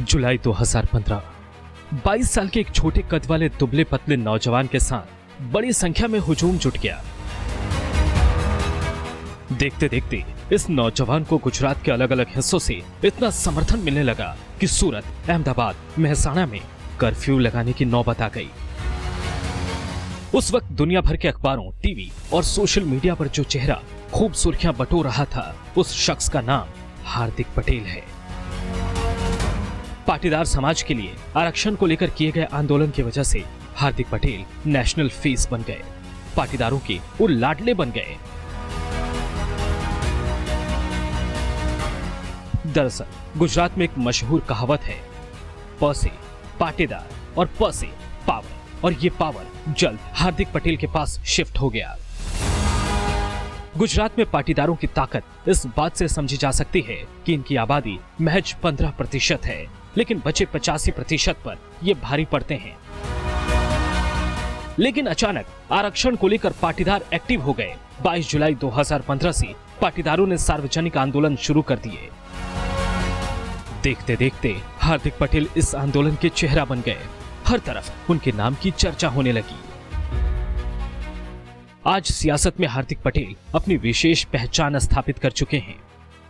जुलाई 2015। 22 साल के एक छोटे कद वाले दुबले पतले नौजवान के साथ बड़ी संख्या में हुजूम जुट गया। देखते देखते इस नौजवान को गुजरात के अलग अलग हिस्सों से इतना समर्थन मिलने लगा कि सूरत, अहमदाबाद, मेहसाणा में कर्फ्यू लगाने की नौबत आ गई। उस वक्त दुनिया भर के अखबारों, टीवी और सोशल मीडिया पर जो चेहरा खूब सुर्खियां बटोर रहा था, उस शख्स का नाम हार्दिक पटेल है। पाटीदार समाज के लिए आरक्षण को लेकर किए गए आंदोलन की वजह से हार्दिक पटेल नेशनल फेस बन गए, पाटीदारों के वो लाडले बन गए। दरअसल गुजरात में एक मशहूर कहावत है, प से पाटीदार और प से पावर, और ये पावर जल्द हार्दिक पटेल के पास शिफ्ट हो गया। गुजरात में पाटीदारों की ताकत इस बात से समझी जा सकती है कि इनकी आबादी महज 15% है, लेकिन बचे 85% पर ये भारी पड़ते हैं। लेकिन अचानक आरक्षण को लेकर पाटीदार एक्टिव हो गए। 22 जुलाई 2015 से पाटीदारों ने सार्वजनिक आंदोलन शुरू कर दिए। देखते देखते हार्दिक पटेल इस आंदोलन के चेहरा बन गए। हर तरफ उनके नाम की चर्चा होने लगी। आज सियासत में हार्दिक पटेल अपनी विशेष पहचान स्थापित कर चुके हैं।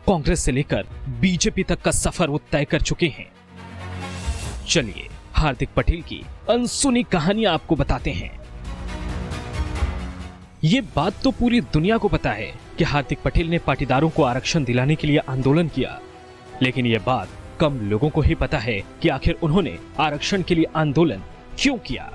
कांग्रेस से लेकर बीजेपी तक का सफर वो तय कर चुके हैं। चलिए हार्दिक पटेल की अनसुनी कहानियां आपको बताते हैं। ये बात तो पूरी दुनिया को पता है कि हार्दिक पटेल ने पाटीदारों को आरक्षण दिलाने के लिए आंदोलन किया, लेकिन ये बात कम लोगों को ही पता है कि आखिर उन्होंने आरक्षण के लिए आंदोलन क्यों किया।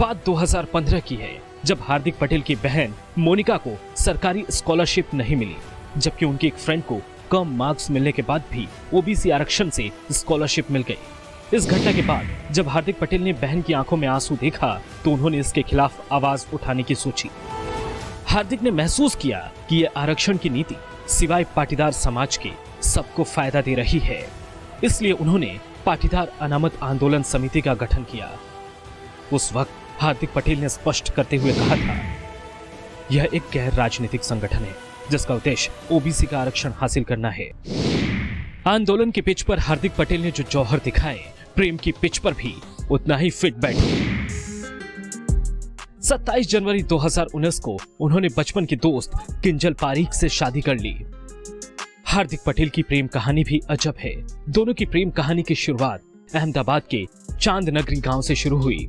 बात 2015 की है, जब हार्दिक पटेल की बहन मोनिका को सरकारी स्कॉलरशिप नहीं मिली, जबकि उनकी एक फ्रेंड को कम मार्क्स मिलने के बाद भी ओबीसी आरक्षण से स्कॉलरशिप मिल गई। इस घटना के बाद जब हार्दिक पटेल ने बहन की आंखों में आंसू देखा, तो उन्होंने इसके खिलाफ आवाज उठाने की सोची। हार्दिक ने महसूस किया कि यह आरक्षण की नीति सिवाय पाटीदार समाज के सबको फायदा दे रही है, इसलिए उन्होंने पाटीदार अनामत आंदोलन समिति का गठन किया। उस वक्त हार्दिक पटेल ने स्पष्ट करते हुए कहा था, यह एक गैर राजनीतिक संगठन है जिसका उद्देश्य ओबीसी का आरक्षण हासिल करना है। आंदोलन की पिच पर हार्दिक पटेल ने जो जौहर दिखाए, प्रेम की पिच पर भी उतना ही फिट बैठे। 27 जनवरी 2019 को उन्होंने बचपन की दोस्त किंजल पारीख से शादी कर ली। हार्दिक पटेल की प्रेम कहानी भी अजब है। दोनों की प्रेम कहानी की शुरुआत अहमदाबाद के चांदनगरी गांव से शुरू हुई।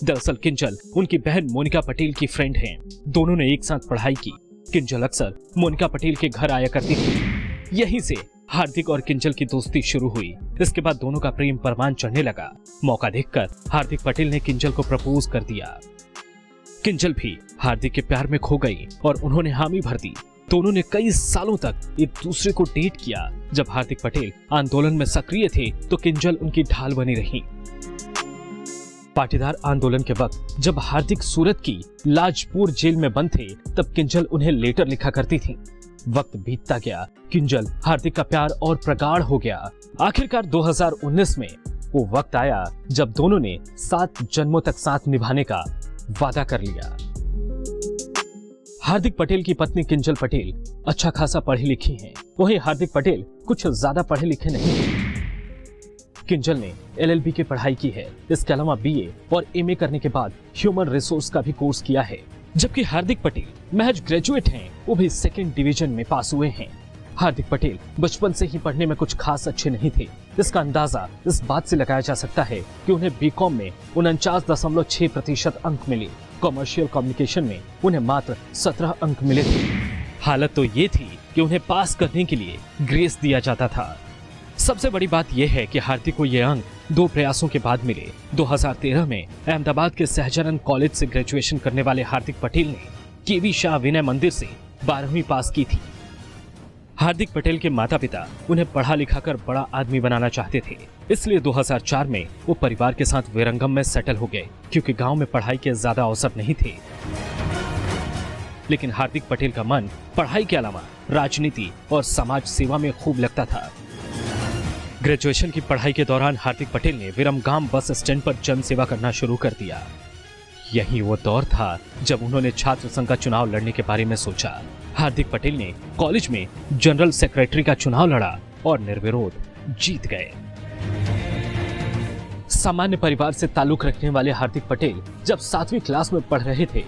दरअसल किंजल उनकी बहन मोनिका पटेल की फ्रेंड हैं। दोनों ने एक साथ पढ़ाई की। किंजल अक्सर मोनिका पटेल के घर आया करती थी। यहीं से हार्दिक और किंजल की दोस्ती शुरू हुई। इसके बाद दोनों का प्रेम परवान चढ़ने लगा। मौका देखकर हार्दिक पटेल ने किंजल को प्रपोज कर दिया। किंजल भी हार्दिक के प्यार में खो गई और उन्होंने हामी भर दी। दोनों ने कई सालों तक एक दूसरे को डेट किया। जब हार्दिक पटेल आंदोलन में सक्रिय थे, तो किंजल उनकी ढाल बनी रही। पाटीदार आंदोलन के वक्त जब हार्दिक सूरत की लाजपुर जेल में बंद थे, तब किंजल उन्हें लेटर लिखा करती थी। वक्त बीतता गया, किंजल हार्दिक का प्यार और प्रगाढ़ हो गया। आखिरकार 2019 में वो वक्त आया जब दोनों ने 7 जन्मों तक साथ निभाने का वादा कर लिया। हार्दिक पटेल की पत्नी किंजल पटेल अच्छा खासा पढ़ी लिखी हैं, वहीं हार्दिक पटेल कुछ ज्यादा पढ़े लिखे नहीं हैं। किंजल ने LLB की पढ़ाई की है। इसके अलावा BA और MA करने के बाद ह्यूमन रिसोर्स का भी कोर्स किया है, जबकि हार्दिक पटेल महज ग्रेजुएट हैं, वो भी 2nd डिवीजन में पास हुए हैं। हार्दिक पटेल बचपन से ही पढ़ने में कुछ खास अच्छे नहीं थे। इसका अंदाजा इस बात से लगाया जा सकता है कि उन्हें BCom में 49.6% अंक मिले। कमर्शियल कम्युनिकेशन में उन्हें मात्र 17 अंक मिले थे। हालत तो ये थी कि उन्हें पास करने के लिए ग्रेस दिया जाता था। सबसे बड़ी बात यह है कि हार्दिक को ये अंक 2 प्रयासों के बाद मिले। 2013 में अहमदाबाद के सहजानंद कॉलेज से ग्रेजुएशन करने वाले हार्दिक पटेल ने KV शाह विनय मंदिर से 12वीं पास की थी। हार्दिक पटेल के माता पिता उन्हें पढ़ा लिखा कर बड़ा आदमी बनाना चाहते थे, इसलिए 2004 में वो परिवार के साथ विरंगम में सेटल हो गए, क्योंकि गांव में पढ़ाई के ज्यादा अवसर नहीं थे। लेकिन हार्दिक पटेल का मन पढ़ाई के अलावा राजनीति और समाज सेवा में खूब लगता था। ग्रेजुएशन की पढ़ाई के दौरान हार्दिक पटेल ने विरमगाम बस स्टैंड पर जन सेवा करना शुरू कर दिया। यही वो दौर था जब उन्होंने छात्र संघ का चुनाव लड़ने के बारे में सोचा। हार्दिक पटेल ने कॉलेज में जनरल सेक्रेटरी का चुनाव लड़ा और निर्विरोध जीत गए। सामान्य परिवार से ताल्लुक रखने वाले हार्दिक पटेल जब 7वीं क्लास में पढ़ रहे थे,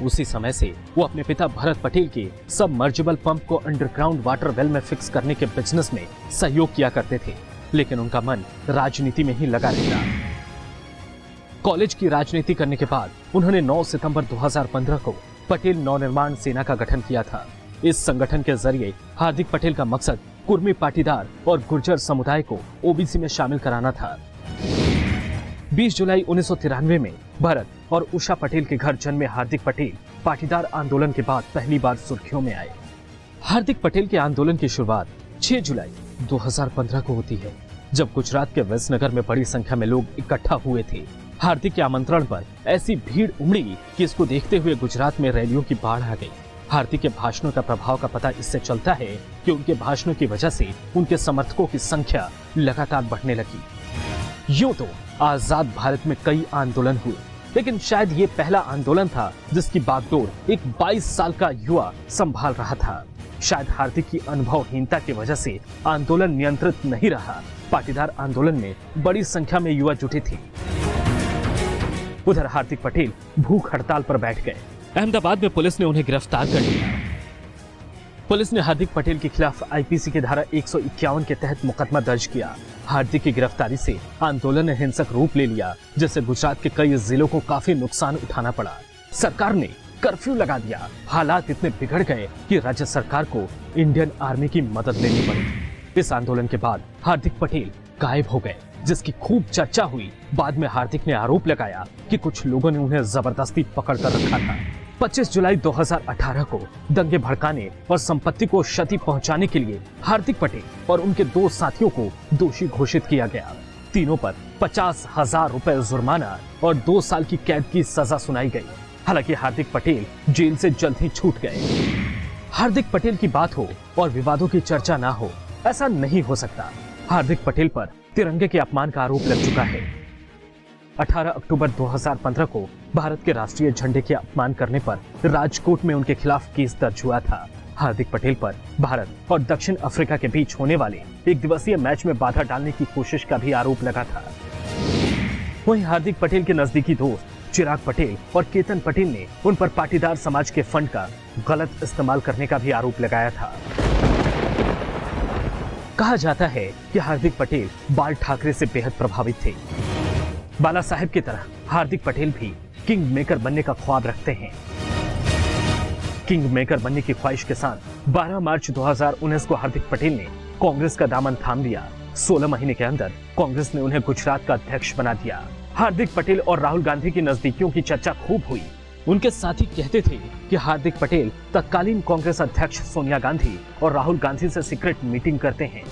उसी समय से वो अपने पिता भरत पटेल के सबमर्जिबल पंप को अंडरग्राउंड वाटर वेल में फिक्स करने के बिजनेस में सहयोग किया करते थे, लेकिन उनका मन राजनीति में ही लगा रहता। कॉलेज की राजनीति करने के बाद उन्होंने 9 सितंबर 2015 को पटेल नवनिर्माण सेना का गठन किया था। इस संगठन के जरिए हार्दिक पटेल का मकसद कुर्मी पाटीदार और गुर्जर समुदाय को ओबीसी में शामिल कराना था। 20 जुलाई 1993 में भरत और उषा पटेल के घर जन्मे हार्दिक पटेल पाटीदार आंदोलन के बाद पहली बार सुर्खियों में आए। हार्दिक पटेल के आंदोलन की शुरुआत 6 जुलाई 2015 को होती है, जब गुजरात के विसनगर में बड़ी संख्या में लोग इकट्ठा हुए थे। हार्दिक के आमंत्रण पर ऐसी भीड़ उमड़ी कि इसको देखते हुए गुजरात में रैलियों की बाढ़ आ गई। हार्दिक के भाषणों का प्रभाव का पता इससे चलता है कि उनके भाषणों की वजह से उनके समर्थकों की संख्या लगातार बढ़ने लगी। यूं तो आजाद भारत में कई आंदोलन हुए, लेकिन शायद ये पहला आंदोलन था जिसकी बागडोर एक 22 साल का युवा संभाल रहा था। शायद हार्दिक की अनुभवहीनता की वजह से आंदोलन नियंत्रित नहीं रहा। पाटीदार आंदोलन में बड़ी संख्या में युवा जुटे थे। उधर हार्दिक पटेल भूख हड़ताल पर बैठ गए। अहमदाबाद में पुलिस ने उन्हें गिरफ्तार कर लिया। पुलिस ने हार्दिक पटेल के खिलाफ आईपीसी की धारा 151 के तहत मुकदमा दर्ज किया। हार्दिक की गिरफ्तारी से आंदोलन ने हिंसक रूप ले लिया, जिससे गुजरात के कई जिलों को काफी नुकसान उठाना पड़ा। सरकार ने कर्फ्यू लगा दिया। हालात इतने बिगड़ गए कि राज्य सरकार को इंडियन आर्मी की मदद लेनी पड़ी। इस आंदोलन के बाद हार्दिक पटेल गायब हो गए, जिसकी खूब चर्चा हुई। बाद में हार्दिक ने आरोप लगाया कि कुछ लोगों ने उन्हें जबरदस्ती पकड़ कर रखा था। 25 जुलाई 2018 को दंगे भड़काने और संपत्ति को क्षति पहुंचाने के लिए हार्दिक पटेल और उनके 2 साथियों को दोषी घोषित किया गया। तीनों पर 50,000 रुपए जुर्माना और 2 साल की कैद की सजा सुनाई गई। हालांकि हार्दिक पटेल जेल से जल्द ही छूट गए। हार्दिक पटेल की बात हो और विवादों की चर्चा ना हो, ऐसा नहीं हो सकता। हार्दिक पटेल पर तिरंगे के अपमान का आरोप लग चुका है। 18 अक्टूबर 2015 को भारत के राष्ट्रीय झंडे के अपमान करने पर राजकोट में उनके खिलाफ केस दर्ज हुआ था। हार्दिक पटेल पर भारत और दक्षिण अफ्रीका के बीच होने वाले एक दिवसीय मैच में बाधा डालने की कोशिश का भी आरोप लगा था। वहीं हार्दिक पटेल के नजदीकी दोस्त चिराग पटेल और केतन पटेल ने उन पर पाटीदार समाज के फंड का गलत इस्तेमाल करने का भी आरोप लगाया था। कहा जाता है कि हार्दिक पटेल बाल ठाकरे से बेहद प्रभावित थे। बाला साहेब की तरह हार्दिक पटेल भी किंग मेकर बनने का ख्वाब रखते हैं। किंग मेकर बनने की ख्वाहिश के साथ 12 मार्च 2019 को हार्दिक पटेल ने कांग्रेस का दामन थाम लिया। 16 महीने के अंदर कांग्रेस ने उन्हें गुजरात का अध्यक्ष बना दिया। हार्दिक पटेल और राहुल गांधी की नजदीकियों की चर्चा खूब हुई। उनके साथी कहते थे कि हार्दिक पटेल तत्कालीन कांग्रेस अध्यक्ष सोनिया गांधी और राहुल गांधी से सीक्रेट मीटिंग करते हैं।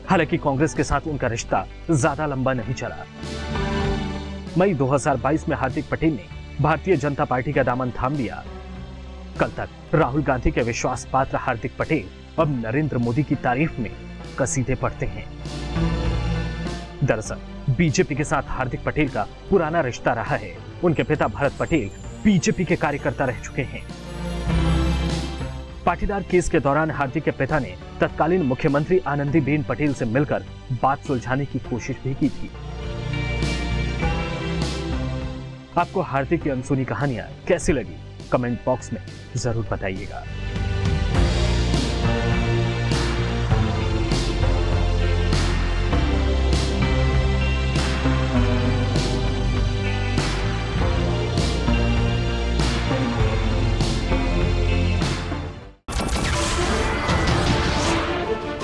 हालांकि कांग्रेस के साथ उनका रिश्ता ज्यादा लंबा नहीं चला। मई 2022 में हार्दिक पटेल ने भारतीय जनता पार्टी का दामन थाम लिया। कल तक राहुल गांधी के विश्वास पात्र हार्दिक पटेल अब नरेंद्र मोदी की तारीफ में कसीदे पढ़ते हैं। दरअसल बीजेपी के साथ हार्दिक पटेल का पुराना रिश्ता रहा है। उनके पिता भरत पटेल बीजेपी के कार्यकर्ता रह चुके हैं। पाटीदार केस के दौरान हार्दिक के पिता ने तत्कालीन मुख्यमंत्री आनंदीबेन पटेल से मिलकर बात सुलझाने की कोशिश भी की थी। आपको हार्दिक की अनसुनी कहानियां कैसी लगी, कमेंट बॉक्स में जरूर बताइएगा।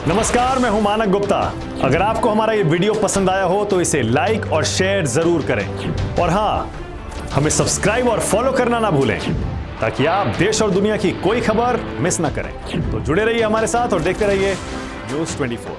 नमस्कार, मैं हूं मानक गुप्ता। अगर आपको हमारा ये वीडियो पसंद आया हो तो इसे लाइक और शेयर जरूर करें, और हां, हमें सब्सक्राइब और फॉलो करना ना भूलें ताकि आप देश और दुनिया की कोई खबर मिस ना करें। तो जुड़े रहिए हमारे साथ और देखते रहिए न्यूज़ 24।